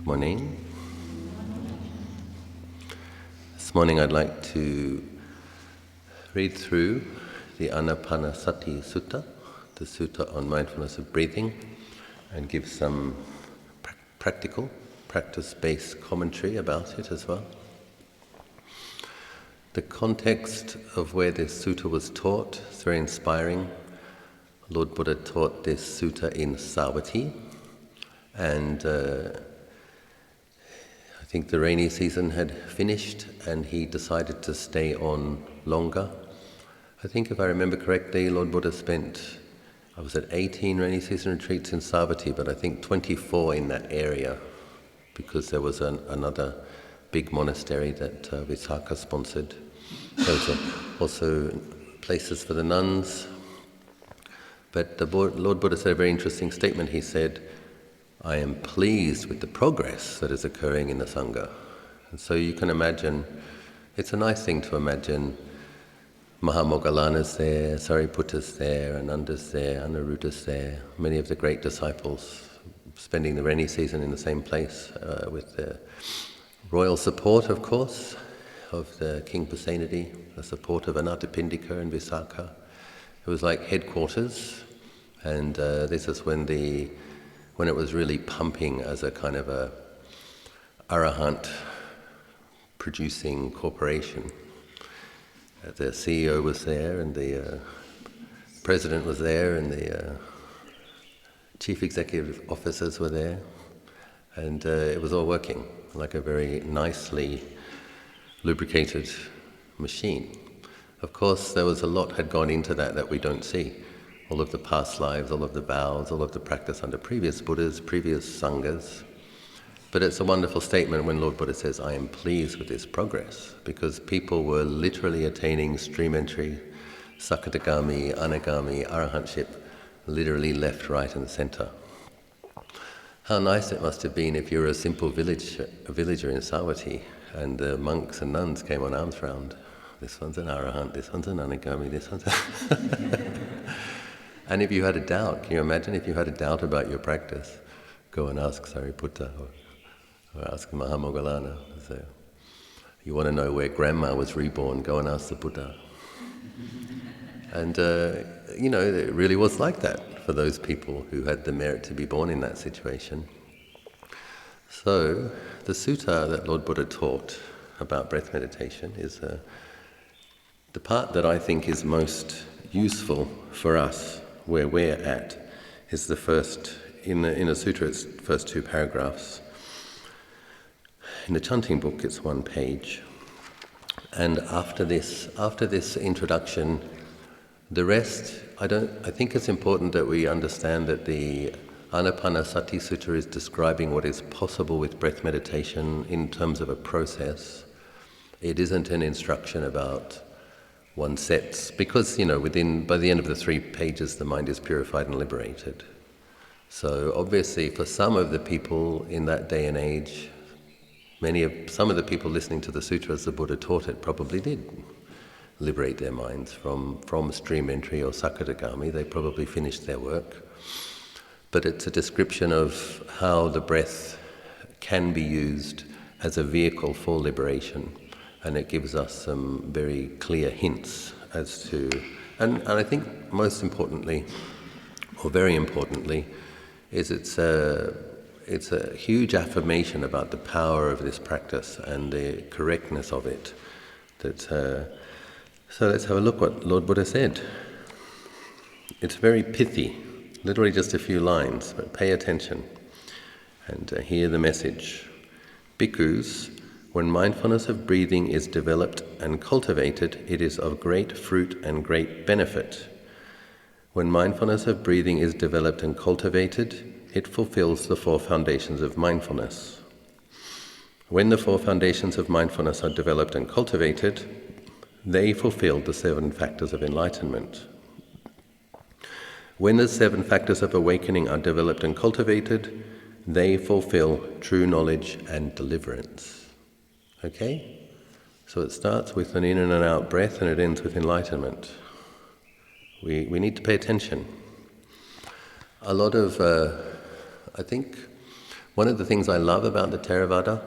Morning. This morning I'd like to read through the Anapanasati Sutta, the sutta on mindfulness of breathing, and give some practical, practice-based commentary about it as well. The context of where this sutta was taught is very inspiring. Lord Buddha taught this sutta in Savatthi, and I think the rainy season had finished and he decided to stay on longer. I think if I remember correctly, Lord Buddha spent, 18 rainy season retreats in Savatthi, but I think 24 in that area because there was another big monastery that Visakha sponsored. There was also places for the nuns. But the Lord Buddha said a very interesting statement. He said, I am pleased with the progress that is occurring in the Sangha. And so you can imagine, it's a nice thing to imagine Mahamoggallana's there, Sariputta's there, Ananda's there, Anuruddha's there, many of the great disciples spending the rainy season in the same place with the royal support, of course, of the King Pasenadi, the support of Anathapindika and Visakha. It was like headquarters, and this is when it was really pumping as a kind of a arahant producing corporation. The CEO was there, and the president was there, and the chief executive officers were there, and it was all working like a very nicely lubricated machine. Of course, there was a lot had gone into that we don't see. All of the past lives, all of the vows, all of the practice under previous Buddhas, previous Sanghas. But it's a wonderful statement when Lord Buddha says, I am pleased with this progress, because people were literally attaining stream entry, Sakadagami, Anagami, Arahantship, literally left, right and centre. How nice it must have been if you were a simple villager in Savatthi and the monks and nuns came on arms round. This one's an Arahant, this one's an Anagami, this one's And if you had a doubt, can you imagine if you had a doubt about your practice? Go and ask Sariputta or ask Mahamoggallana. So, you want to know where grandma was reborn, go and ask the Buddha. And, it really was like that for those people who had the merit to be born in that situation. So, the sutta that Lord Buddha taught about breath meditation is the part that I think is most useful for us, where we're at, is the first, in a sutra, it's the first two paragraphs. In the chanting book, it's one page. And after this introduction, the rest, I think it's important that we understand that the Anapanasati Sutta is describing what is possible with breath meditation in terms of a process. It isn't an instruction about one sets, because, by the end of the 3 pages, the mind is purified and liberated. So obviously, for some of the people in that day and age, some of the people listening to the sutra as the Buddha taught it probably did liberate their minds from stream entry or sakadagami. They probably finished their work. But it's a description of how the breath can be used as a vehicle for liberation. And it gives us some very clear hints as to, and I think most importantly, or very importantly, is it's a huge affirmation about the power of this practice and the correctness of it. So let's have a look what Lord Buddha said. It's very pithy, literally just a few lines, but pay attention and hear the message. Bhikkhus, when mindfulness of breathing is developed and cultivated, it is of great fruit and great benefit. When mindfulness of breathing is developed and cultivated, it fulfills the 4 foundations of mindfulness. When the 4 foundations of mindfulness are developed and cultivated, they fulfill the 7 factors of enlightenment. When the 7 factors of awakening are developed and cultivated, they fulfill true knowledge and deliverance. Okay? So it starts with an in and an out breath and it ends with enlightenment. We need to pay attention. A lot of, I think, One of the things I love about the Theravada,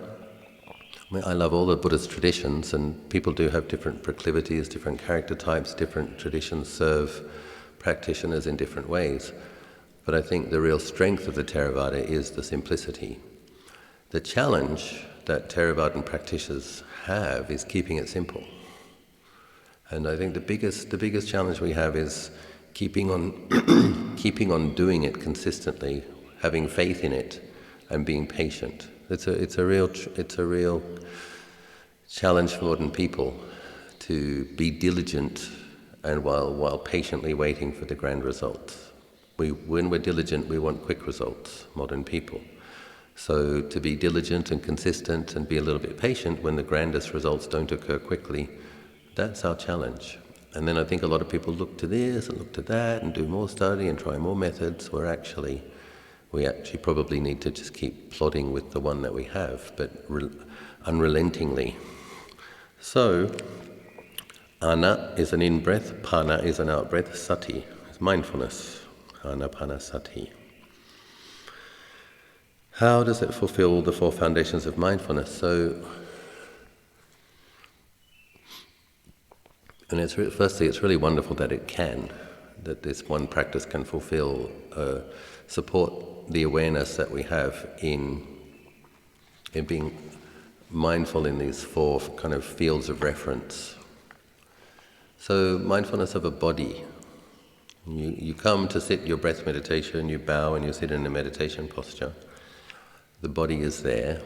I love all the Buddhist traditions, and people do have different proclivities, different character types, different traditions serve practitioners in different ways. But I think the real strength of the Theravada is the simplicity. The challenge that Theravadan practitioners have is keeping it simple. And I think the biggest challenge we have is keeping on keeping on doing it consistently, having faith in it, and being patient. It's a real challenge for modern people to be diligent and while patiently waiting for the grand results. When we're diligent, we want quick results, modern people. So to be diligent and consistent and be a little bit patient when the grandest results don't occur quickly, that's our challenge. And then I think a lot of people look to this and look to that and do more study and try more methods, where we actually probably need to just keep plodding with the one that we have, but unrelentingly. So, ana is an in-breath, pana is an out-breath, sati is mindfulness, anapanasati. How does it fulfill the four foundations of mindfulness? Firstly, it's really wonderful that it can, that this one practice can support the awareness that we have in being mindful in these four kind of fields of reference. So mindfulness of a body. You come to sit your breath meditation, you bow and you sit in a meditation posture. The body is there.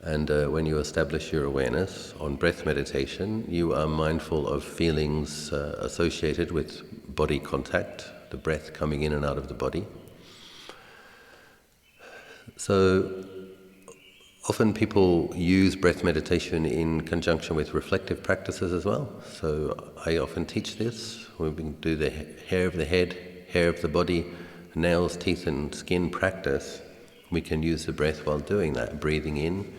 And when you establish your awareness on breath meditation, you are mindful of feelings associated with body contact, the breath coming in and out of the body. So often people use breath meditation in conjunction with reflective practices as well. So I often teach this. We do the hair of the head, hair of the body, nails, teeth and skin practice. We can use the breath while doing that, breathing in,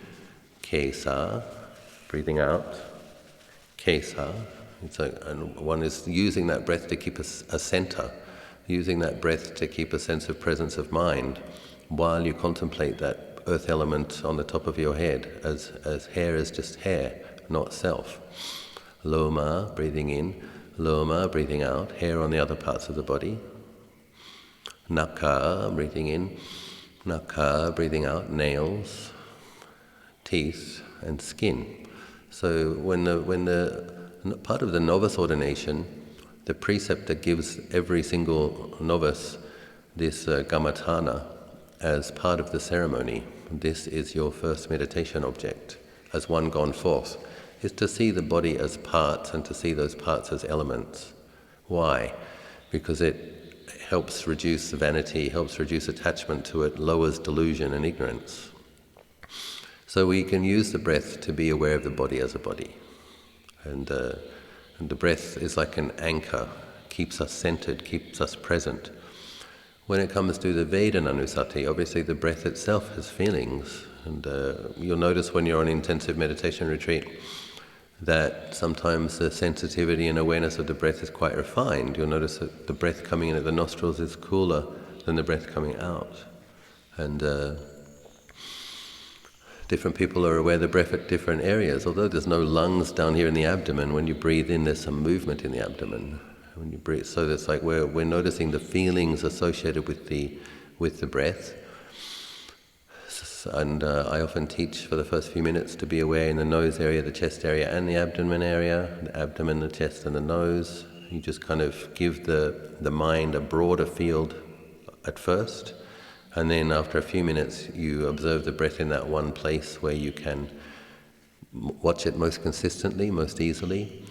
kesa, breathing out, kesa. And one is using that breath to keep a center, using that breath to keep a sense of presence of mind while you contemplate that earth element on the top of your head as hair is just hair, not self. Loma, breathing in, loma, breathing out, hair on the other parts of the body. Naka, breathing in, naka, breathing out, nails, teeth and skin. So when the part of the novice ordination, the preceptor gives every single novice this gamatana as part of the ceremony. This is your first meditation object, as one gone forth, is to see the body as parts and to see those parts as elements. Why? Because it helps reduce vanity, helps reduce attachment to it, lowers delusion and ignorance. So we can use the breath to be aware of the body as a body. And the breath is like an anchor, keeps us centered, keeps us present. When it comes to the Vedananusati, obviously the breath itself has feelings. And you'll notice when you're on intensive meditation retreat that sometimes the sensitivity and awareness of the breath is quite refined. You'll notice that the breath coming in at the nostrils is cooler than the breath coming out. And different people are aware of the breath at different areas. Although there's no lungs down here in the abdomen, when you breathe in, there's some movement in the abdomen. When you breathe, so it's like we're noticing the feelings associated with the breath. And I often teach for the first few minutes to be aware in the nose area, the chest area, and the abdomen area. The abdomen, the chest, and the nose. You just kind of give the mind a broader field at first. And then after a few minutes, you observe the breath in that one place where you can watch it most consistently, most easily.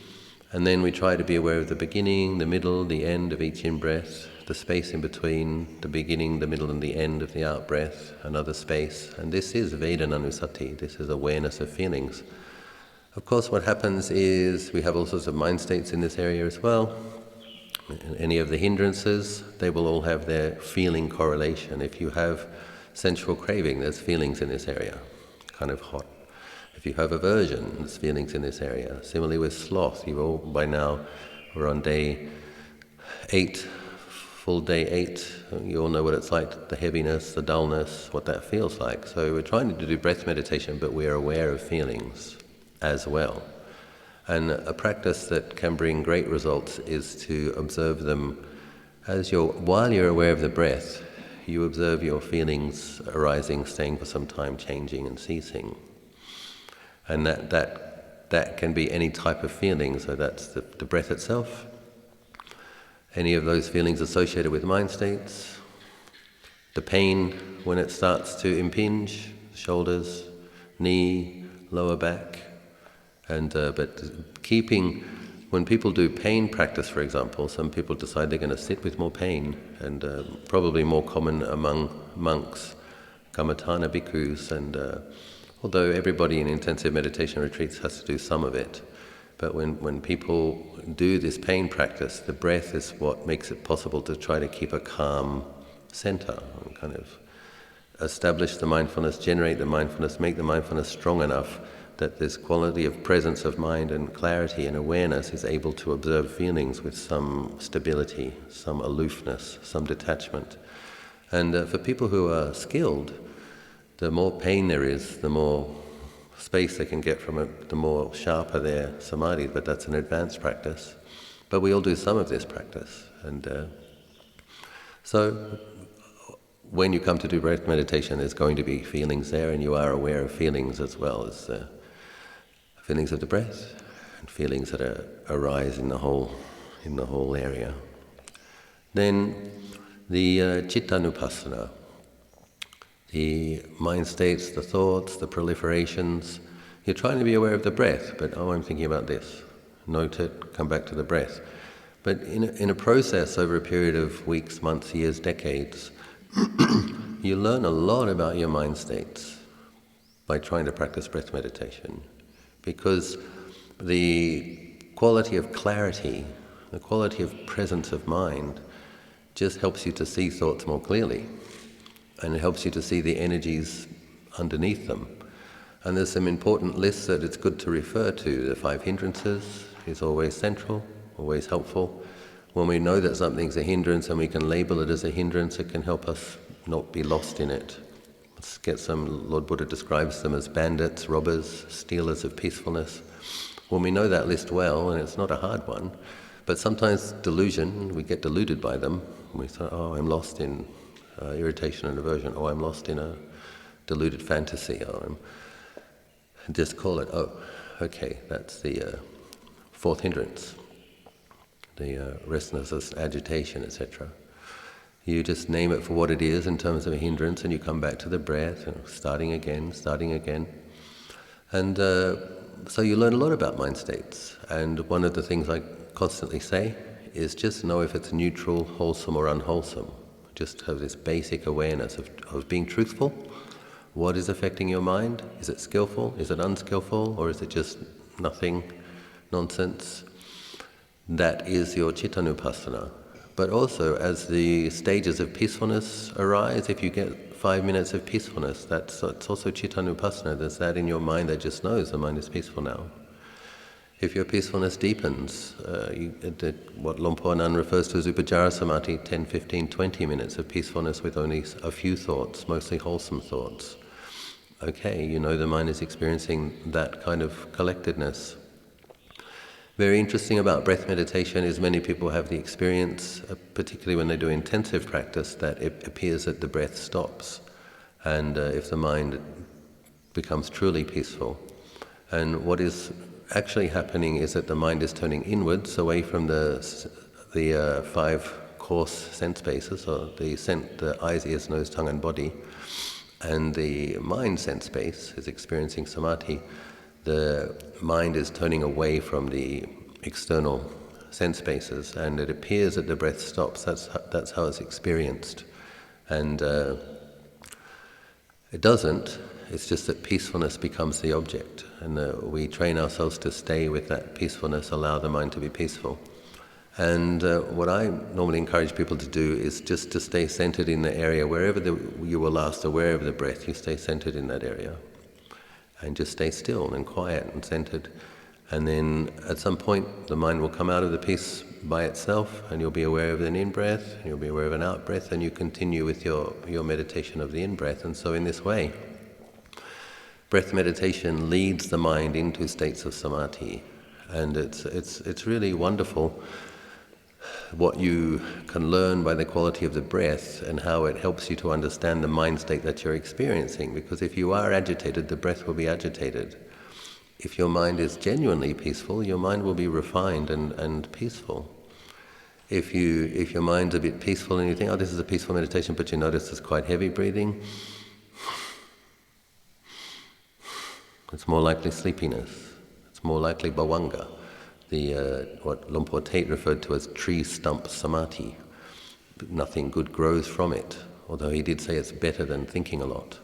And then we try to be aware of the beginning, the middle, the end of each in-breath, the space in between the beginning, the middle, and the end of the out-breath, another space. And this is Vedananusati, this is awareness of feelings. Of course, what happens is we have all sorts of mind states in this area as well. Any of the hindrances, they will all have their feeling correlation. If you have sensual craving, there's feelings in this area, kind of hot. If you have aversion, there's feelings in this area. Similarly with sloth, by now we're on day 8 full day 8, you all know what it's like, the heaviness, the dullness, what that feels like. So we're trying to do breath meditation, but we're aware of feelings as well. And a practice that can bring great results is to observe them while you're aware of the breath, you observe your feelings arising, staying for some time, changing and ceasing. And that can be any type of feeling, so that's the breath itself, any of those feelings associated with mind states, the pain when it starts to impinge, shoulders, knee, lower back, but when people do pain practice, for example, some people decide they're going to sit with more pain, and probably more common among monks, kammatthana bhikkhus, and although everybody in intensive meditation retreats has to do some of it, but when people do this pain practice, the breath is what makes it possible to try to keep a calm center, and kind of establish the mindfulness, generate the mindfulness, make the mindfulness strong enough that this quality of presence of mind and clarity and awareness is able to observe feelings with some stability, some aloofness, some detachment. And for people who are skilled, the more pain there is, the more space they can get from it, the more sharper their samadhi, but that's an advanced practice. But we all do some of this practice. And so when you come to do breath meditation, there's going to be feelings there, and you are aware of feelings as well as feelings of the breath and feelings that arise in the whole area. Then the cittanupassana, the mind states, the thoughts, the proliferations. You're trying to be aware of the breath, but I'm thinking about this. Note it, come back to the breath. But in a process over a period of weeks, months, years, decades, you learn a lot about your mind states by trying to practice breath meditation, because the quality of clarity, the quality of presence of mind just helps you to see thoughts more clearly, and it helps you to see the energies underneath them. And there's some important lists that it's good to refer to. The 5 hindrances is always central, always helpful. When we know that something's a hindrance and we can label it as a hindrance, it can help us not be lost in it. Let's get some, Lord Buddha describes them as bandits, robbers, stealers of peacefulness. When we know that list well, and it's not a hard one, but sometimes delusion, we get deluded by them. We say, oh, I'm lost in irritation and aversion, or I'm lost in a deluded fantasy, or just call it, oh, okay, that's the 4th hindrance, the restlessness, agitation, etc. You just name it for what it is in terms of a hindrance, and you come back to the breath, and starting again. And so you learn a lot about mind states. And one of the things I constantly say is just know if it's neutral, wholesome or unwholesome. Just have this basic awareness of being truthful. What is affecting your mind? Is it skillful? Is it unskillful? Or is it just nothing, nonsense? That is your cittanupassana. But also, as the stages of peacefulness arise, if you get 5 minutes of peacefulness, it's also cittanupassana. There's that in your mind that just knows the mind is peaceful now. If your peacefulness deepens, what Lompo Nan refers to as upajjhara samadhi, 10, 15, 20 minutes of peacefulness with only a few thoughts, mostly wholesome thoughts. Okay, you know the mind is experiencing that kind of collectedness. Very interesting about breath meditation is many people have the experience, particularly when they do intensive practice, that it appears that the breath stops. And if the mind becomes truly peaceful. And what is actually happening is that the mind is turning inwards, away from the 5 coarse sense bases, or the eyes, ears, nose, tongue and body. And the mind sense space is experiencing samadhi. The mind is turning away from the external sense bases, and it appears that the breath stops. That's how it's experienced. And it doesn't. It's just that peacefulness becomes the object, and we train ourselves to stay with that peacefulness, allow the mind to be peaceful. And what I normally encourage people to do is just to stay centered in the area. Wherever you were last aware of the breath, you stay centered in that area. And just stay still and quiet and centered. And then at some point the mind will come out of the peace by itself, and you'll be aware of an in-breath, and you'll be aware of an out-breath, and you continue with your meditation of the in-breath. And so in this way, breath meditation leads the mind into states of samadhi. And it's really wonderful what you can learn by the quality of the breath and how it helps you to understand the mind state that you're experiencing. Because if you are agitated, the breath will be agitated. If your mind is genuinely peaceful, your mind will be refined and peaceful. If your mind's a bit peaceful and you think, oh, this is a peaceful meditation, but you notice it's quite heavy breathing, it's more likely sleepiness. It's more likely bhavanga, what Lumpur Tate referred to as tree stump samadhi. But nothing good grows from it, although he did say it's better than thinking a lot.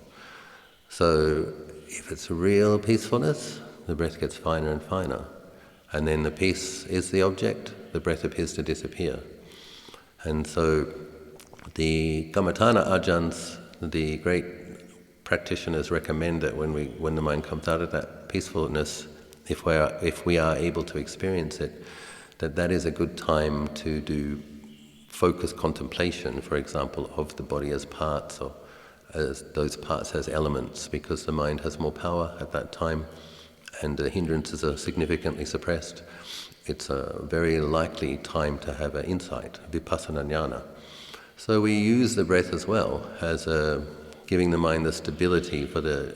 So if it's real peacefulness, the breath gets finer and finer. And then the peace is the object, the breath appears to disappear. And so the Kammatthana Ajahns, the great practitioners, recommend that when the mind comes out of that peacefulness, if we are able to experience it, that is a good time to do focused contemplation, for example, of the body as parts, or as those parts as elements, because the mind has more power at that time and the hindrances are significantly suppressed. It's a very likely time to have an insight, vipassana jnana. So we use the breath as well as giving the mind the stability for the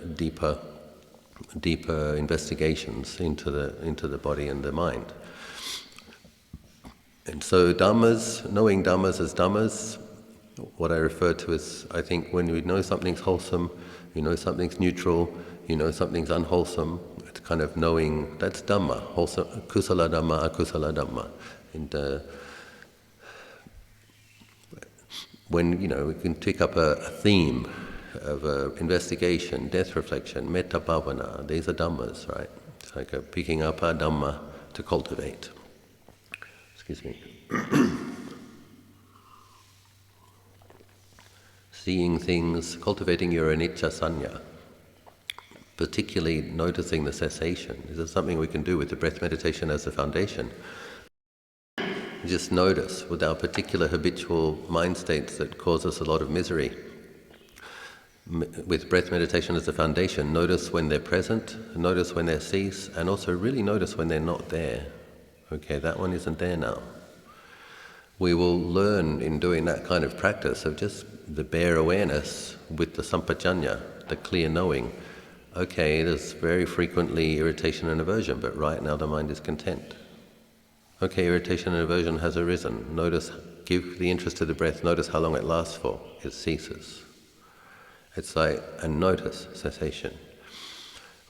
deeper investigations into the body and the mind. And so dhammas, knowing dhammas as dhammas, what I refer to as, I think when you know something's wholesome, you know something's neutral, you know something's unwholesome, it's kind of knowing, that's dhamma, wholesome, kusala dhamma, akusala dhamma. And when, we can pick up a theme of investigation, death reflection, metta bhavana, these are dhammas, right? It's like picking up a dhamma to cultivate. Excuse me. Seeing things, cultivating your anicca sanya, particularly noticing the cessation. This is something we can do with the breath meditation as a foundation. Just notice with our particular habitual mind states that cause us a lot of misery. With breath meditation as a foundation, notice when they're present, notice when they cease, and also really notice when they're not there. Okay, that one isn't there now. We will learn in doing that kind of practice of just the bare awareness with the sampajanya, the clear knowing. Okay, there's very frequently irritation and aversion, but right now the mind is content. Okay, irritation and aversion has arisen. Notice, give the interest to the breath, notice how long it lasts for. It ceases. It's like, and notice cessation.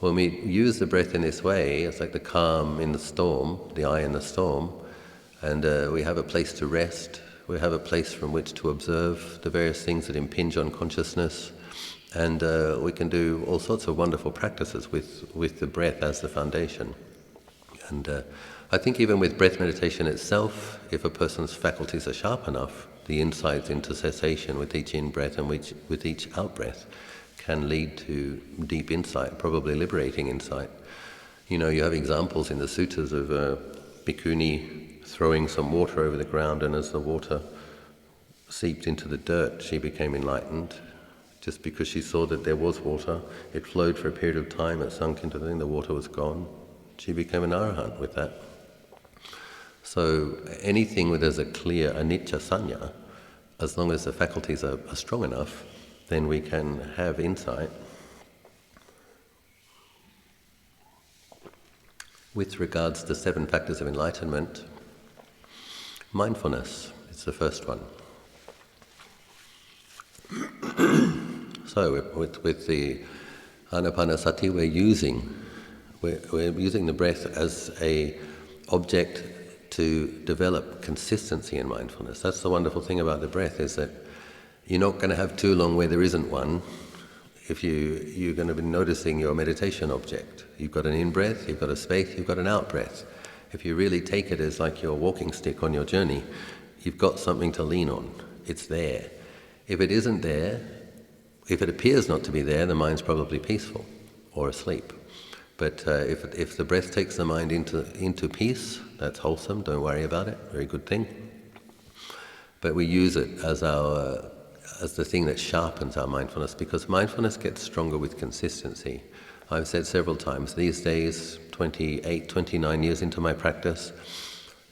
When we use the breath in this way, it's like the calm in the storm, the eye in the storm, and we have a place to rest, we have a place from which to observe the various things that impinge on consciousness, and we can do all sorts of wonderful practices with the breath as the foundation. And I think even with breath meditation itself, if a person's faculties are sharp enough, the insights into cessation with each in-breath and with each out-breath can lead to deep insight, probably liberating insight. You have examples in the suttas of bhikkhuni throwing some water over the ground, and as the water seeped into the dirt, she became enlightened. Just because she saw that there was water, it flowed for a period of time, it sunk into the thing, the water was gone. She became an arahant with that. So anything where there's a clear anicca sanya, as long as the faculties are strong enough, then we can have insight. With regards to 7 factors of enlightenment, mindfulness is the first one. So with the anapanasati, we're using the breath as a object to develop consistency in mindfulness. That's the wonderful thing about the breath, is that you're not going to have too long where there isn't one. If you're going to be noticing your meditation object. You've got an in-breath, you've got a space, you've got an out-breath. If you really take it as like your walking stick on your journey, you've got something to lean on. It's there. If it isn't there, if it appears not to be there, the mind's probably peaceful or asleep. But if the breath takes the mind into peace, that's wholesome, don't worry about it, very good thing. But we use it as the thing that sharpens our mindfulness, because mindfulness gets stronger with consistency. I've said several times, these days, 28, 29 years into my practice,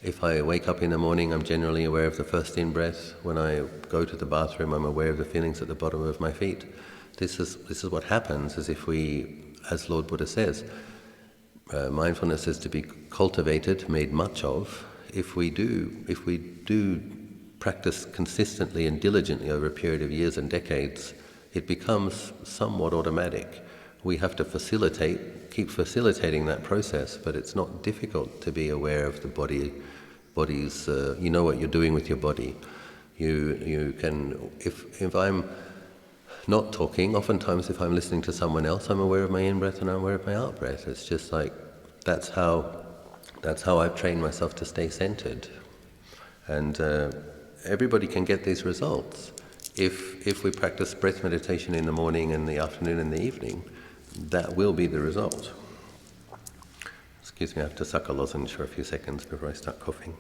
if I wake up in the morning, I'm generally aware of the first in-breath. When I go to the bathroom, I'm aware of the feelings at the bottom of my feet. This is what happens, is if we, as Lord Buddha says, mindfulness is to be cultivated, made much of. If we do practice consistently and diligently over a period of years and decades, it becomes somewhat automatic. We have to keep facilitating that process, but it's not difficult to be aware of the body's, you know what you're doing with your body. You can, if I'm not talking, oftentimes if I'm listening to someone else, I'm aware of my in-breath and I'm aware of my out-breath. It's just like, that's how I've trained myself to stay centered. And everybody can get these results. If we practice breath meditation in the morning and the afternoon and the evening, that will be the result. Excuse me, I have to suck a lozenge for a few seconds before I start coughing.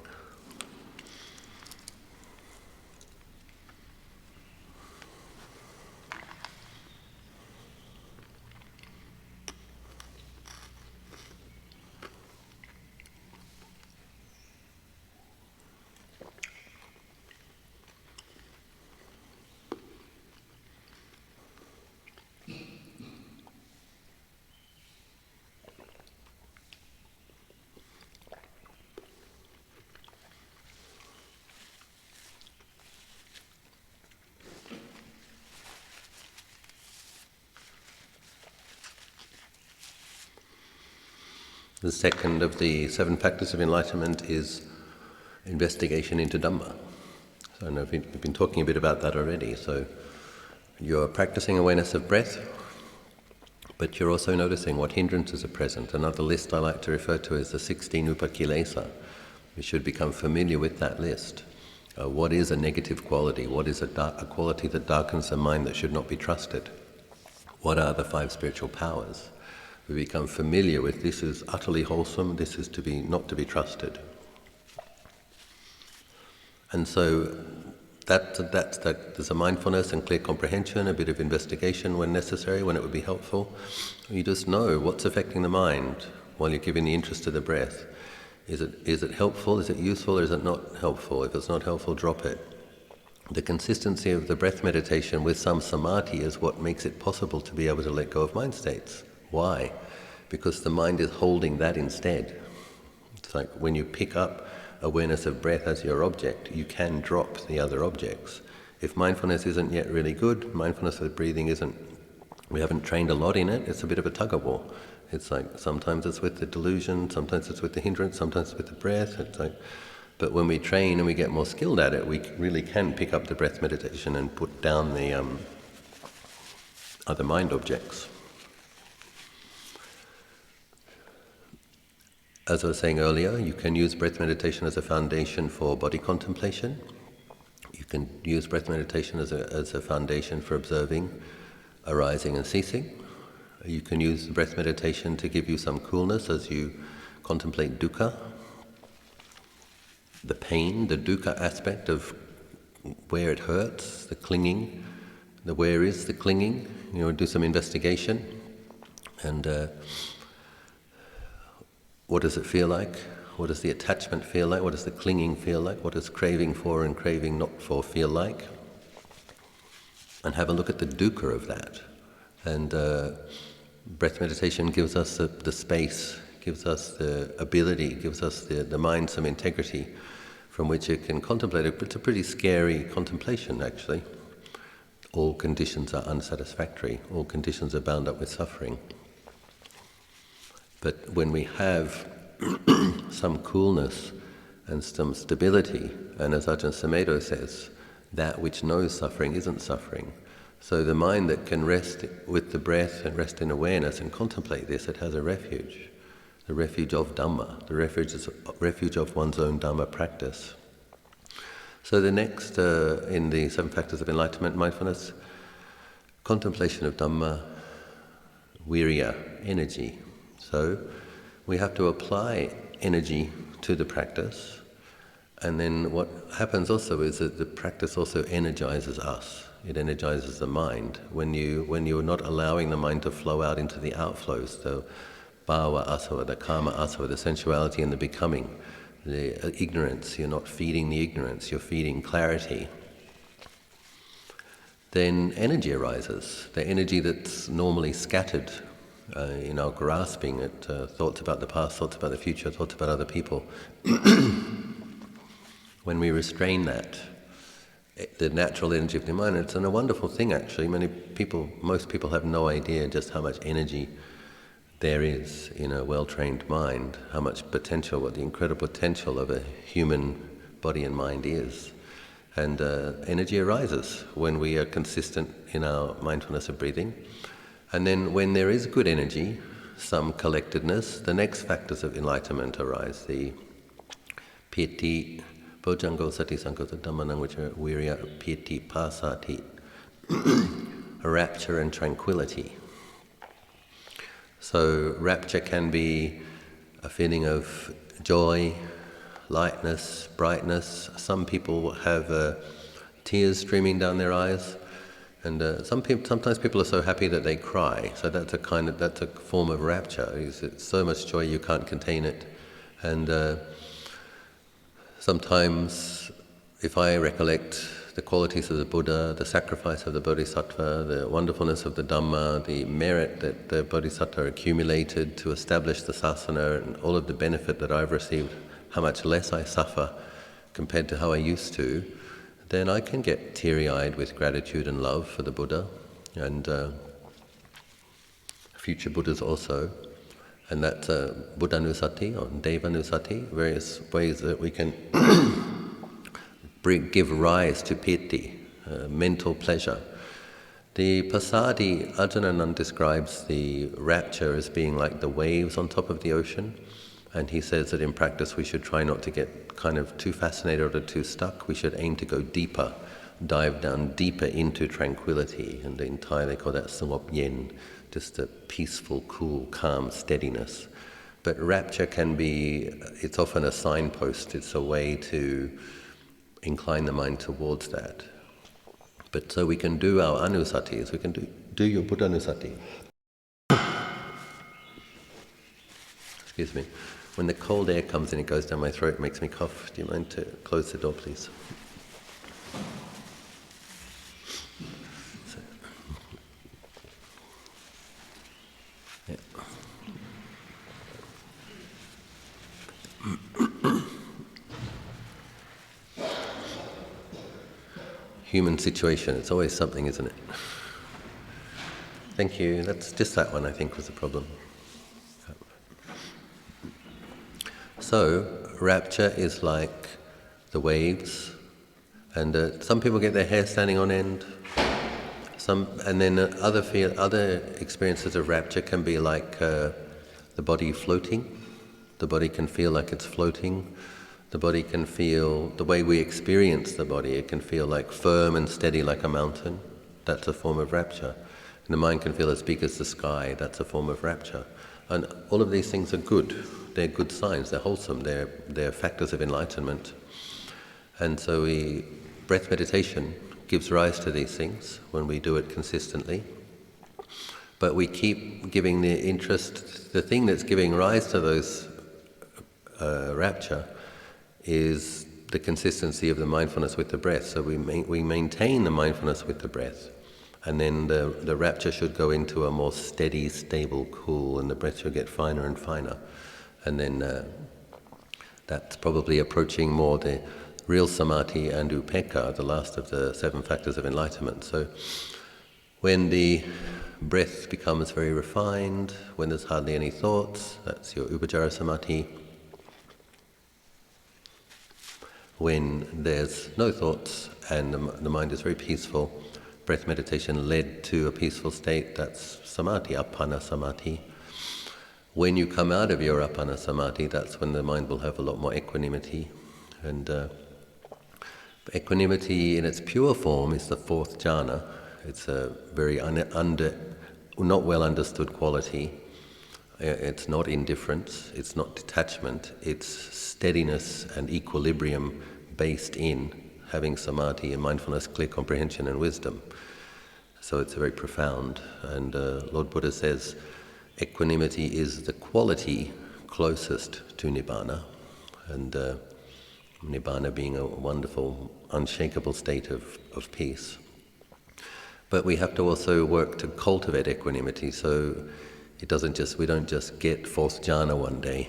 The second of the 7 factors of enlightenment is investigation into Dhamma. So I know we've been talking a bit about that already. So you're practicing awareness of breath, but you're also noticing what hindrances are present. Another list I like to refer to is the 16 upakilesa. We should become familiar with that list. What is a negative quality? What is a quality that darkens the mind that should not be trusted? What are the 5 spiritual powers? We become familiar with this is utterly wholesome, this is not to be trusted. And so there's a mindfulness and clear comprehension, a bit of investigation when necessary, when it would be helpful. You just know what's affecting the mind while you're giving the interest to the breath. Is it helpful, is it useful, or is it not helpful? If it's not helpful, drop it. The consistency of the breath meditation with some samadhi is what makes it possible to be able to let go of mind states. Why? Because the mind is holding that instead. It's like when you pick up awareness of breath as your object, you can drop the other objects. If mindfulness isn't yet really good, mindfulness of breathing we haven't trained a lot in it, it's a bit of a tug-of-war. It's like sometimes it's with the delusion, sometimes it's with the hindrance, sometimes it's with the breath. But when we train and we get more skilled at it, we really can pick up the breath meditation and put down the other mind objects. As I was saying earlier, you can use breath meditation as a foundation for body contemplation. You can use breath meditation as a foundation for observing arising and ceasing. You can use breath meditation to give you some coolness as you contemplate dukkha, the pain, the dukkha aspect of where it hurts, the clinging, where is the clinging. Do some investigation and what does it feel like? What does the attachment feel like? What does the clinging feel like? What does craving for and craving not for feel like? And have a look at the dukkha of that. And breath meditation gives us the space, gives us the ability, gives us the mind some integrity from which it can contemplate it. But it's a pretty scary contemplation, actually. All conditions are unsatisfactory. All conditions are bound up with suffering. But when we have some coolness and some stability, and as Ajahn Sumedho says, that which knows suffering isn't suffering. So the mind that can rest with the breath and rest in awareness and contemplate this, it has a refuge. The refuge of Dhamma, the refuge of one's own Dhamma practice. So the next, in the 7 factors of enlightenment, mindfulness, contemplation of Dhamma, virya, energy. So we have to apply energy to the practice, and then what happens also is that the practice also energizes us. It energizes the mind. When you're not allowing the mind to flow out into the outflows, the bhava asava, the kama asava, the sensuality and the becoming, the ignorance, you're not feeding the ignorance, you're feeding clarity. Then energy arises, the energy that's normally scattered in our grasping at thoughts about the past, thoughts about the future, thoughts about other people. When we restrain that, the natural energy of the mind, it's a wonderful thing actually. Most people have no idea just how much energy there is in a well-trained mind, how much potential, what the incredible potential of a human body and mind is. And energy arises when we are consistent in our mindfulness of breathing. And then when there is good energy, some collectedness, the next factors of enlightenment arise, the piti, bojjhango sati sankota dhammanang, which are virya, piti, pasati, rapture and tranquility. So rapture can be a feeling of joy, lightness, brightness. Some people have tears streaming down their eyes, and sometimes people are so happy that they cry. So that's a form of rapture. It's so much joy you can't contain it, and sometimes, if I recollect the qualities of the Buddha, the sacrifice of the Bodhisattva, the wonderfulness of the Dhamma, the merit that the Bodhisattva accumulated to establish the sasana, and all of the benefit that I've received, how much less I suffer compared to how I used to, then I can get teary-eyed with gratitude and love for the Buddha, and future Buddhas also. And that's Buddhanusati or Devanusati, various ways that we can give rise to piti, mental pleasure. The Pasadi, Ajahn describes the rapture as being like the waves on top of the ocean, and he says that in practice we should try not to get kind of too fascinated or too stuck. We should aim to go deeper, dive down deeper into tranquility, and in Thai they call that sangop yen, just a peaceful, cool, calm steadiness. But rapture can be, it's often a signpost, it's a way to incline the mind towards that. But so we can do our anusatis, we can do your Buddhanusati. Excuse me. When the cold air comes in, it goes down my throat, it makes me cough. Do you mind to close the door, please? Yeah. Human situation, it's always something, isn't it? Thank you. That's just that one, I think, was the problem. So, rapture is like the waves, and some people get their hair standing on end. And then other experiences of rapture can be like the body floating. The body can feel like it's floating. The body can feel, the way we experience the body, it can feel like firm and steady like a mountain. That's a form of rapture. And the mind can feel as big as the sky. That's a form of rapture. And all of these things are good. They're good signs. They're wholesome. They're factors of enlightenment. And so breath meditation gives rise to these things when we do it consistently. But we keep giving the interest, the thing that's giving rise to those rapture is the consistency of the mindfulness with the breath. So we maintain the mindfulness with the breath. And then the rapture should go into a more steady, stable, cool, and the breath should get finer and finer. And then that's probably approaching more the real samadhi and upekkha, the last of the 7 factors of enlightenment. So when the breath becomes very refined, when there's hardly any thoughts, that's your upacara samadhi. When there's no thoughts and the mind is very peaceful, breath meditation led to a peaceful state, that's samadhi, appana samadhi. When you come out of your appana samadhi, that's when the mind will have a lot more equanimity. And equanimity in its pure form is the 4th jhana. It's a very not well understood quality. It's not indifference, it's not detachment, it's steadiness and equilibrium based in having samadhi and mindfulness, clear comprehension and wisdom. So it's very profound. And Lord Buddha says equanimity is the quality closest to nibbana, and nibbana being a wonderful, unshakable state of peace. But we have to also work to cultivate equanimity, so we don't just get fourth jhana one day.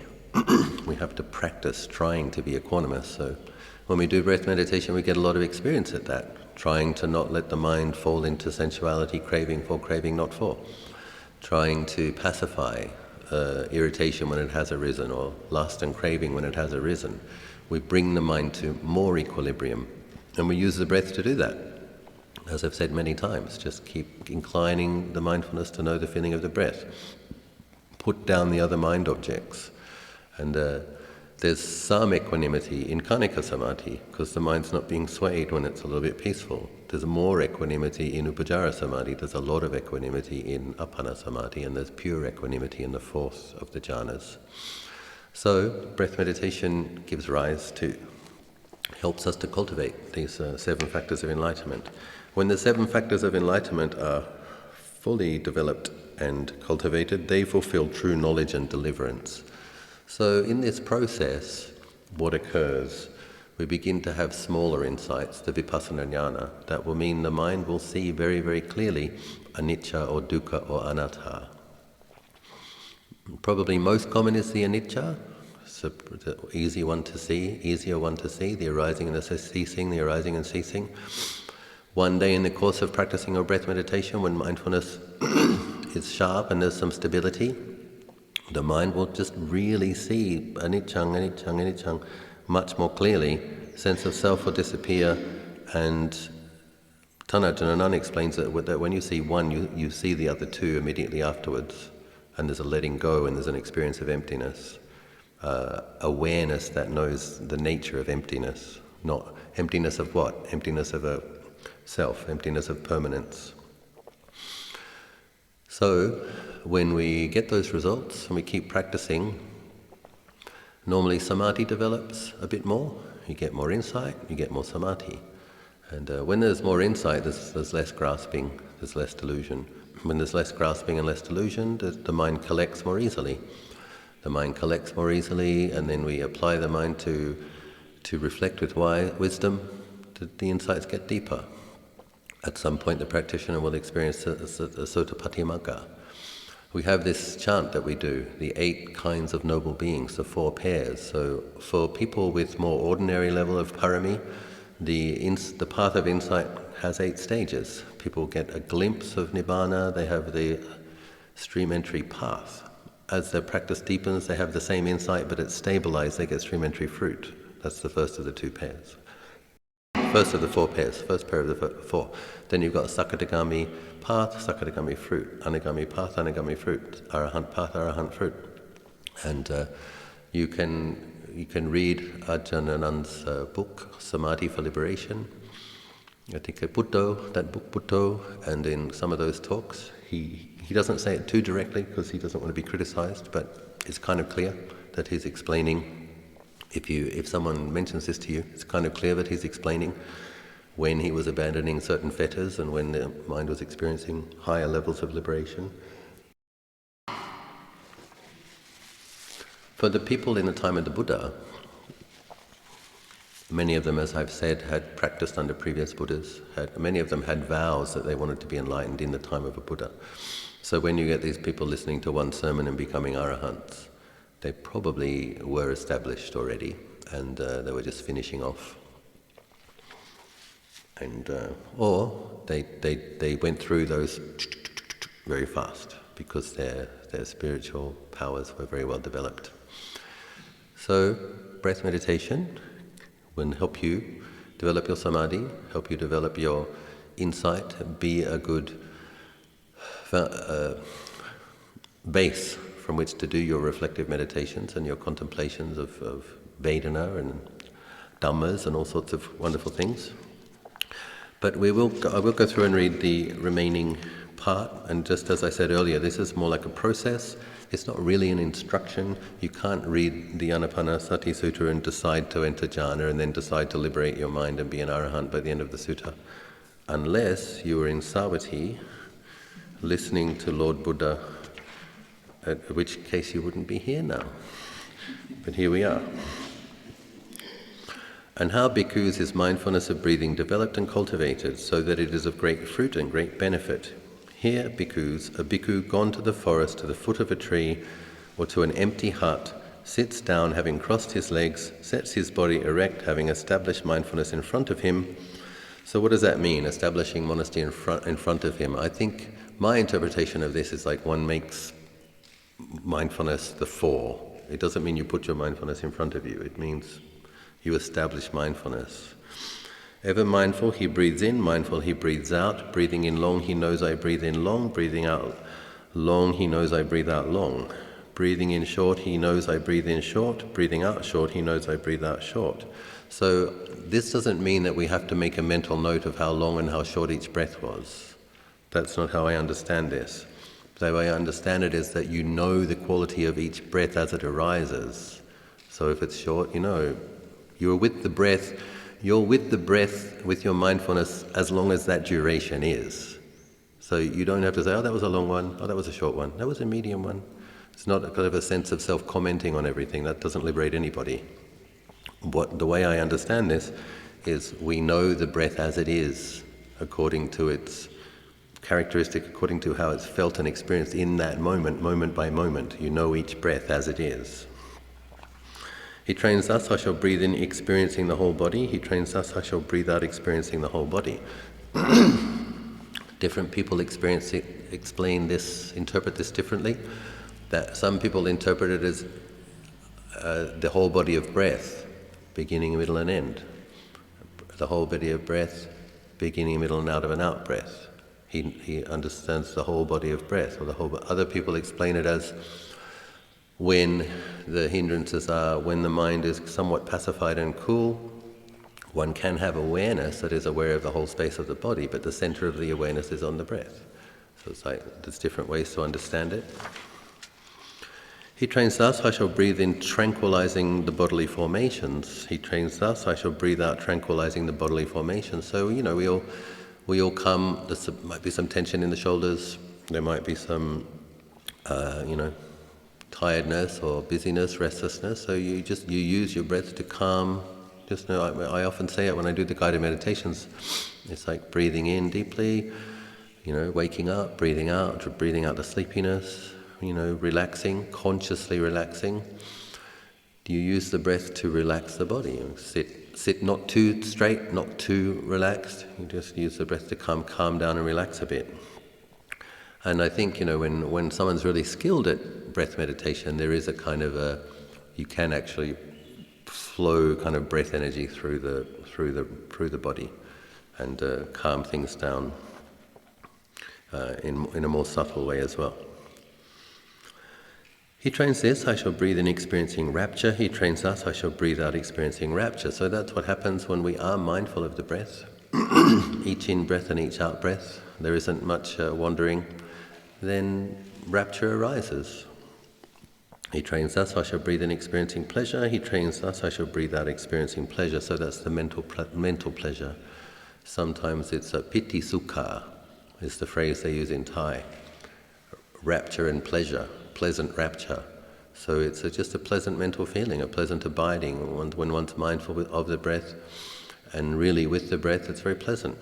We have to practice trying to be equanimous. So when we do breath meditation, we get a lot of experience at that, trying to not let the mind fall into sensuality, craving for, craving not for, trying to pacify irritation when it has arisen, or lust and craving when it has arisen. We bring the mind to more equilibrium, and we use the breath to do that. As I've said many times, just keep inclining the mindfulness to know the feeling of the breath. Put down the other mind objects. And there's some equanimity in Kanika Samadhi, because the mind's not being swayed when it's a little bit peaceful. There's more equanimity in Upacara Samadhi, there's a lot of equanimity in Appana Samadhi, and there's pure equanimity in the fourth of the jhanas. So, breath meditation gives rise to, helps us to cultivate these 7 factors of enlightenment. When the 7 factors of enlightenment are fully developed and cultivated, they fulfill true knowledge and deliverance. So in this process, what occurs, we begin to have smaller insights, the vipassana jnana, that will mean the mind will see very, very clearly anicca or dukkha or anatta. Probably most common is the anicca. It's the easier one to see, the arising and the ceasing, the arising and ceasing. One day in the course of practicing your breath meditation, when mindfulness is sharp and there's some stability, the mind will just really see anicca much more clearly. Sense of self will disappear, and Tanajanananda explains that when you see one, you see the other two immediately afterwards, and there's a letting go and there's an experience of emptiness. Awareness that knows the nature of emptiness, not emptiness of what? Emptiness of a self, emptiness of permanence. So, when we get those results and we keep practicing, normally samadhi develops a bit more. You get more insight, you get more samadhi. And when there's more insight, there's less grasping, there's less delusion. When there's less grasping and less delusion, the mind collects more easily. The mind collects more easily, and then we apply the mind to reflect with wisdom, the insights get deeper. At some point the practitioner will experience a sutta. We have this chant that we do, the 8 kinds of noble beings, the 4 pairs. So for people with more ordinary level of parami, the path of insight has 8 stages. People get a glimpse of nibbana, they have the stream entry path. As their practice deepens, they have the same insight, but it's stabilized, they get stream entry fruit. That's the first of the 2 pairs. First of the 4 pairs, first pair of the 4. Then you've got Sakadagami path, Sakadagami fruit, Anagami path, Anagami fruit, Arahant path, Arahant fruit. And you can read Ajahn-Anand's book, Samadhi for Liberation. I think that book Buddho, and in some of those talks, he doesn't say it too directly because he doesn't want to be criticized, but it's kind of clear that he's explaining. If someone mentions this to you, it's kind of clear that he's explaining when he was abandoning certain fetters and when the mind was experiencing higher levels of liberation. For the people in the time of the Buddha, many of them, as I've said, had practiced under previous Buddhas. Many of them had vows that they wanted to be enlightened in the time of a Buddha. So when you get these people listening to one sermon and becoming arahants, they probably were established already, and they were just finishing off. And or they went through those very fast because their spiritual powers were very well developed. So breath meditation will help you develop your samadhi, help you develop your insight, be a good base from which to do your reflective meditations and your contemplations of Vedana and Dhammas and all sorts of wonderful things. But I will go through and read the remaining part, and just as I said earlier, this is more like a process. It's not really an instruction. You can't read the Anapanasati Sutta and decide to enter jhana and then decide to liberate your mind and be an arahant by the end of the sutta, unless you were in Savatthi listening to Lord Buddha, at which case you wouldn't be here now. But here we are. And how bhikkhus is mindfulness of breathing developed and cultivated so that it is of great fruit and great benefit. Here, bhikkhus, a bhikkhu gone to the forest, to the foot of a tree, or to an empty hut, sits down having crossed his legs, sets his body erect, having established mindfulness in front of him. So what does that mean, establishing modesty in front of him? I think my interpretation of this is like one makes mindfulness the fore. It doesn't mean you put your mindfulness in front of you. It means you establish mindfulness. Ever mindful, he breathes in. Mindful, he breathes out. Breathing in long, he knows I breathe in long. Breathing out long, he knows I breathe out long. Breathing in short, he knows I breathe in short. Breathing out short, he knows I breathe out short. So this doesn't mean that we have to make a mental note of how long and how short each breath was. That's not how I understand this. The way I understand it is that you know the quality of each breath as it arises. So if it's short, you know, you're with the breath with your mindfulness as long as that duration is. So you don't have to say, oh, that was a long one, oh, that was a short one, that was a medium one. It's not a kind of a sense of self-commenting on everything. That doesn't liberate anybody. The way I understand this is we know the breath as it is, according to its characteristic, according to how it's felt and experienced in that moment, moment by moment. You know each breath as it is. He trains us, I shall breathe in, experiencing the whole body. He trains us, I shall breathe out, experiencing the whole body. Different people explain this, interpret this differently. That some people interpret it as the whole body of breath, beginning, middle and end. The whole body of breath, beginning, middle and out of an out breath. He understands the whole body of breath, or the whole. Other people explain it as when the hindrances are, when the mind is somewhat pacified and cool, one can have awareness that is aware of the whole space of the body, but the center of the awareness is on the breath. So it's like there's different ways to understand it. He trains us, I shall breathe in, tranquilizing the bodily formations. He trains us, I shall breathe out, tranquilizing the bodily formations. So, you know, we all come, there might be some tension in the shoulders, there might be some, tiredness or busyness, restlessness. So you use your breath to calm. Just know, I often say it when I do the guided meditations. It's like breathing in deeply, waking up, breathing out the sleepiness, relaxing, consciously relaxing. Do you use the breath to relax the body? Sit not too straight, not too relaxed. You just use the breath to calm down and relax a bit. And I think, when someone's really skilled at breath meditation, there is a kind of you can actually flow kind of breath energy through the body and calm things down in a more subtle way as well. He trains this, I shall breathe in experiencing rapture. He trains us, I shall breathe out experiencing rapture. So that's what happens when we are mindful of the breath. Each in-breath and each out-breath. There isn't much wandering. Then rapture arises. He trains us, I shall breathe in experiencing pleasure. He trains us, I shall breathe out experiencing pleasure. So that's the mental pleasure. Sometimes it's a piti sukha, is the phrase they use in Thai. Rapture and pleasure, pleasant rapture. So it's just a pleasant mental feeling, a pleasant abiding when one's mindful of the breath, and really with the breath it's very pleasant.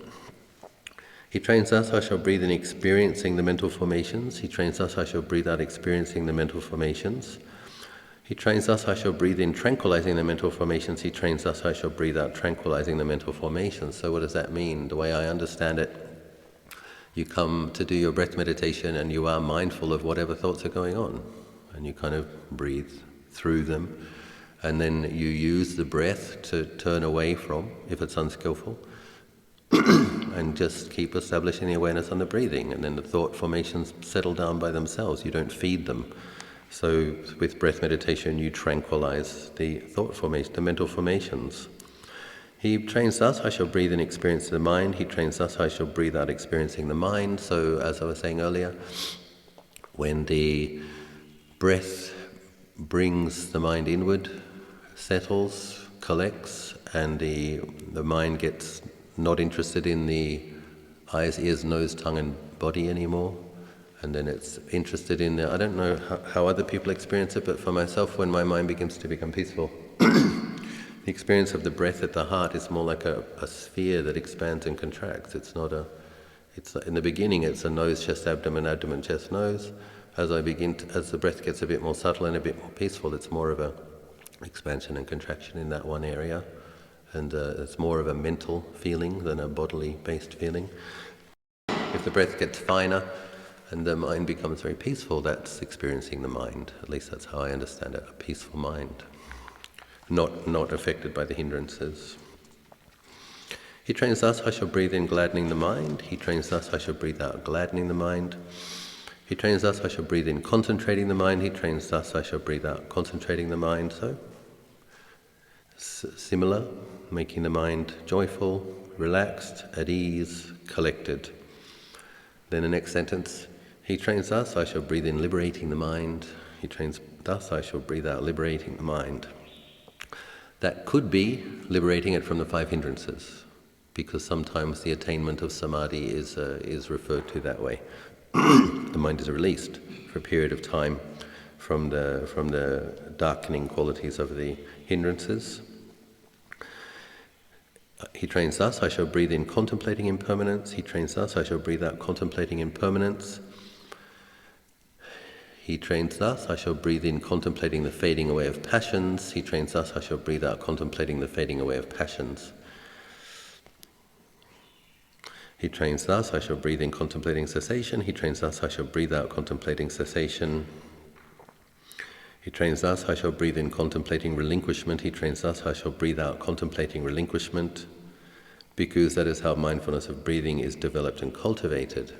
He trains us, I shall breathe in experiencing the mental formations. He trains us, I shall breathe out experiencing the mental formations. He trains us, I shall breathe in tranquilizing the mental formations. He trains us, I shall breathe out tranquilizing the mental formations. So what does that mean? The way I understand it, you come to do your breath meditation and you are mindful of whatever thoughts are going on. And you kind of breathe through them. And then you use the breath to turn away from, if it's unskillful. And just keep establishing the awareness on the breathing, and then the thought formations settle down by themselves. You don't feed them. So with breath meditation you tranquilize the thought formation, the mental formations. He trains thus, I shall breathe in experience the mind. He trains thus, I shall breathe out experiencing the mind. So, as I was saying earlier, when the breath brings the mind inward, settles, collects, and the mind gets not interested in the eyes, ears, nose, tongue, and body anymore, and then it's interested in I don't know how other people experience it, but for myself, when my mind begins to become peaceful, the experience of the breath at the heart is more like a sphere that expands and contracts. It's not in the beginning it's a nose, chest, abdomen, abdomen, chest, nose. As the breath gets a bit more subtle and a bit more peaceful, it's more of a expansion and contraction in that one area, and it's more of a mental feeling than a bodily-based feeling. If the breath gets finer and the mind becomes very peaceful, that's experiencing the mind. At least that's how I understand it, a peaceful mind. Not affected by the hindrances. He trains thus, I shall breathe in gladdening the mind. He trains thus, I shall breathe out gladdening the mind. He trains thus, I shall breathe in concentrating the mind. He trains thus, I shall breathe out concentrating the mind. So, similar, making the mind joyful, relaxed, at ease, collected. Then the next sentence, he trains thus, I shall breathe in liberating the mind. He trains thus, I shall breathe out liberating the mind. That could be liberating it from the 5 hindrances, because sometimes the attainment of samadhi is referred to that way. The mind is released for a period of time from the darkening qualities of the hindrances. He trains thus, I shall breathe in contemplating impermanence. He trains thus, I shall breathe out contemplating impermanence. He trains thus, I shall breathe in contemplating the fading away of passions. He trains thus, I shall breathe out contemplating the fading away of passions. He trains thus, I shall breathe in contemplating cessation. He trains thus, I shall breathe out contemplating cessation. He trains thus, I shall breathe in contemplating relinquishment. He trains thus, I shall breathe out contemplating relinquishment, because that is how mindfulness of breathing is developed and cultivated.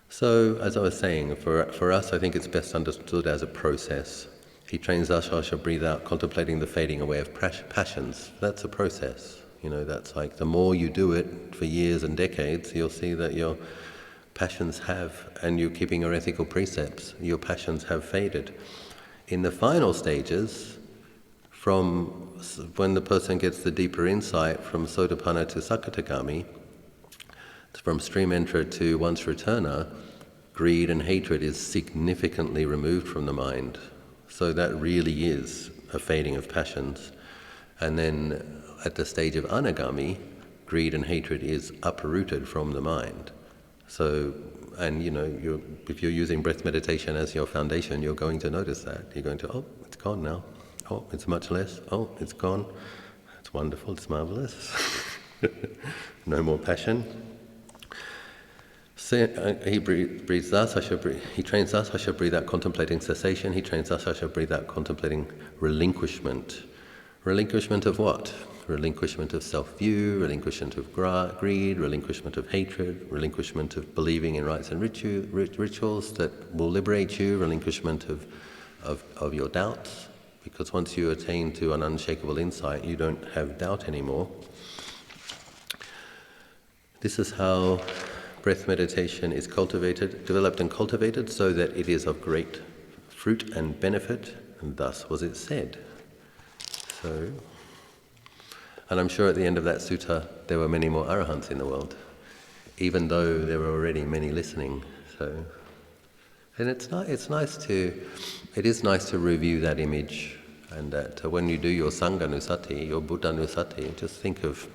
So, as I was saying, for us, I think it's best understood as a process. He trains thus, I shall breathe out contemplating the fading away of passions. That's a process. That's like the more you do it for years and decades, you'll see that your passions and you're keeping your ethical precepts, your passions have faded. In the final stages, from when the person gets the deeper insight from Sotapanna to Sakatagami, from stream enterer to once returner, greed and hatred is significantly removed from the mind. So that really is a fading of passions. And then at the stage of anagami, greed and hatred is uprooted from the mind. So, and if you're using breath meditation as your foundation, you're going to notice that. You're going to, oh, it's gone now. Oh, it's much less. Oh, it's gone. It's wonderful, it's marvelous. No more passion. He breathes thus, he trains thus, I shall breathe out contemplating cessation. He trains thus, I shall breathe out contemplating relinquishment. Relinquishment of what? Relinquishment of self-view, relinquishment of greed, relinquishment of hatred, relinquishment of believing in rites and rituals that will liberate you, relinquishment of your doubts, because once you attain to an unshakable insight, you don't have doubt anymore. This is how breath meditation is developed and cultivated, so that it is of great fruit and benefit, and thus was it said. So, and I'm sure at the end of that sutta there were many more arahants in the world, even though there were already many listening. So, and it is nice to review that image, and that when you do your Sangha-nusati, your Buddha-nusati, just think of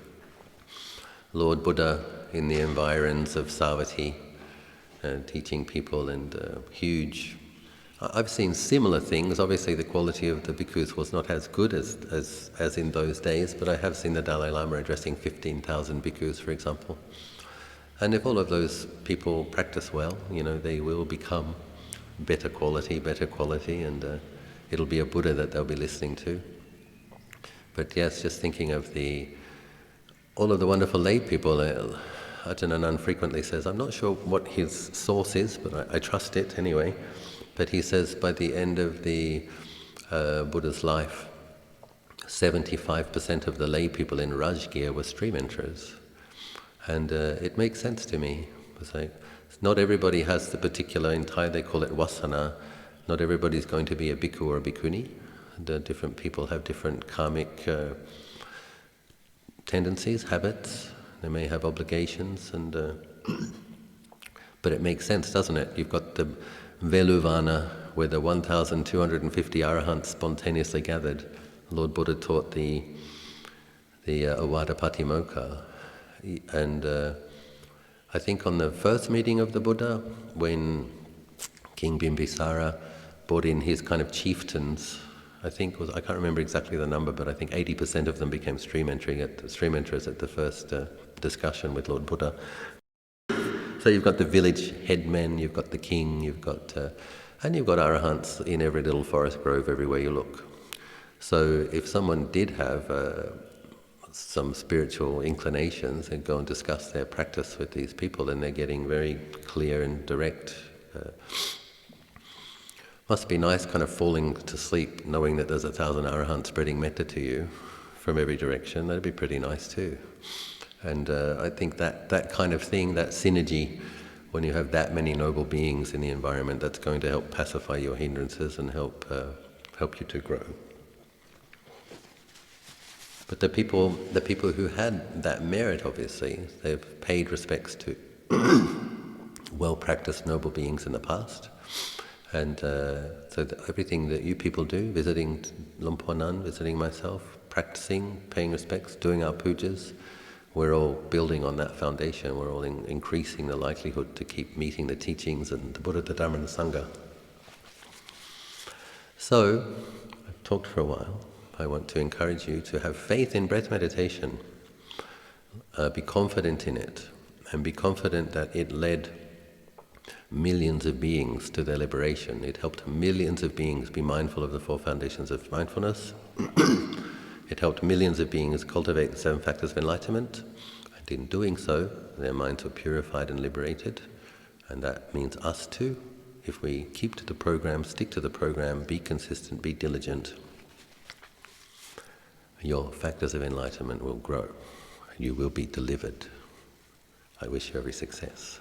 Lord Buddha in the environs of Savatthi, teaching people, and huge. I've seen similar things. Obviously the quality of the bhikkhus was not as good as in those days, but I have seen the Dalai Lama addressing 15,000 bhikkhus, for example. And if all of those people practice well, they will become better quality, and it'll be a Buddha that they'll be listening to. But yes, just thinking of all of the wonderful lay people. Ajahn frequently says, I'm not sure what his source is, but I trust it anyway. But he says by the end of the Buddha's life, 75% of the lay people in Rajgir were stream enterers. And it makes sense to me. It's like, not everybody has the particular, in Thai they call it vasana, not everybody's going to be a bhikkhu or a bhikkhuni. The different people have different karmic tendencies, habits. They may have obligations, and but it makes sense, doesn't it? You've got the Veluvana, where the 1,250 arahants spontaneously gathered. Lord Buddha taught the Avada Patimokkha, and I think on the first meeting of the Buddha, when King Bimbisara brought in his kind of chieftains, I can't remember exactly the number, but I think 80% of them became stream enterers at the first discussion with Lord Buddha. So you've got the village headmen, you've got the king, and you've got arahants in every little forest grove everywhere you look. So if someone did have some spiritual inclinations, they'd go and discuss their practice with these people, and they're getting very clear and direct. Must be nice kind of falling to sleep knowing that there's 1,000 arahants spreading metta to you from every direction. That'd be pretty nice too. And I think that kind of thing, that synergy, when you have that many noble beings in the environment, that's going to help pacify your hindrances and help you to grow. But the people who had that merit, obviously, they've paid respects to well-practiced noble beings in the past. And so everything that you people do, visiting Lumpur Nun, visiting myself, practicing, paying respects, doing our pujas, we're all building on that foundation. We're all increasing the likelihood to keep meeting the teachings and the Buddha, the Dhamma and the Sangha. So, I've talked for a while. I want to encourage you to have faith in breath meditation. Be confident in it, and be confident that it led millions of beings to their liberation. It helped millions of beings be mindful of the 4 foundations of mindfulness. It helped millions of beings cultivate the 7 factors of enlightenment, and in doing so, their minds were purified and liberated. And that means us too. If we keep to the program, stick to the program, be consistent, be diligent, your factors of enlightenment will grow. You will be delivered. I wish you every success.